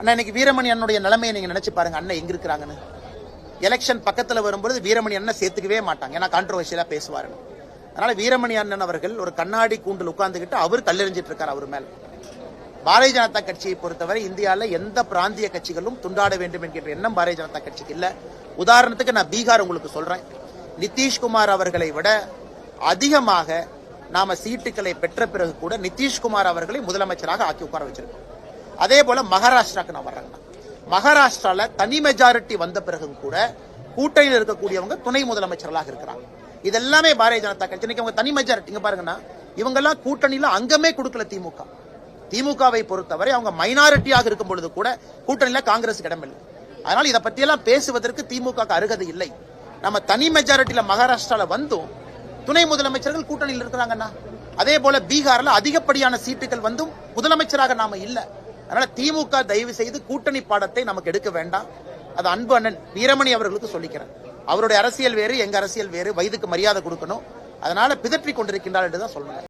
அண்ணா இன்னைக்கு வீரமணி அண்ணனுடைய நிலைமையை நீங்க நினைச்சு பாருங்க. அண்ணன் எங்க இருக்கிறாங்கன்னு. எலெக்ஷன் பக்கத்துல வரும்போது வீரமணி அண்ணன் சேர்த்துக்கவே மாட்டாங்க, ஏன்னா கான்ட்ரோவர்சியலா பேசுவாரு. அதனால வீரமணி அண்ணன் அவர்கள் ஒரு கண்ணாடி கூண்டில் உட்கார்ந்துகிட்டு அவர் கல்லெறிஞ்சிட்டு இருக்காரு அவர் மேல. பாரதிய ஜனதா கட்சியை பொறுத்தவரை இந்தியாவில் எந்த பிராந்திய கட்சிகளும் துண்டாட வேண்டும் என்கின்ற எண்ணம் பாரதிய ஜனதா கட்சிக்கு இல்ல. உதாரணத்துக்கு நான் பீகார் உங்களுக்கு சொல்றேன். நிதிஷ்குமார் அவர்களை விட அதிகமாக நாம சீட்டுகளை பெற்ற பிறகு கூட நிதிஷ்குமார் அவர்களை முதலமைச்சராக ஆக்கி உட்கார வச்சிருக்கோம். அதே போல மகாராஷ்டிராக்கு நான் வர்றேன். மகாராஷ்டிரால தனி மெஜாரிட்டி வந்த பிறகும் கூட கூட்டணியில் இருக்கக்கூடியவங்க துணை முதலமைச்சர்களாக இருக்கிறாங்க. இதெல்லாமே பாரதிய ஜனதா கட்சி. இன்னைக்கு அவங்க தனி மெஜாரிட்டி பாருங்கன்னா, இவங்க எல்லாம் கூட்டணியில அங்கமே கொடுக்கல. திமுகவை பொறுத்தவரை அவங்க மைனாரிட்டியாக இருக்கும் பொழுது கூட கூட்டணியில காங்கிரஸ் இடமில்லை. அதனால இதை பத்தி எல்லாம் பேசுவதற்கு திமுக அருகதை இல்லை. நம்ம தனி மெஜாரிட்டியில மகாராஷ்டிரால வந்தும் துணை முதலமைச்சர்கள் கூட்டணியில் இருக்கிறாங்கன்னா, அதே போல பீகார்ல அதிகப்படியான சீட்டுகள் வந்தும் முதலமைச்சராக நாம இல்ல. அதனால திமுக தயவு செய்து கூட்டணி பாடத்தை நமக்கு எடுக்க வேண்டாம். அது அன்பு அண்ணன் வீரமணி அவர்களுக்கு சொல்லிக்கிறேன். அவருடைய அரசியல் வேறு, எங்க அரசியல் வேறு. வயதுக்கு மரியாதை கொடுக்கணும். அதனால பிதற்றிக் கொண்டிருக்கின்றார் என்றுதான் சொல்லணும்.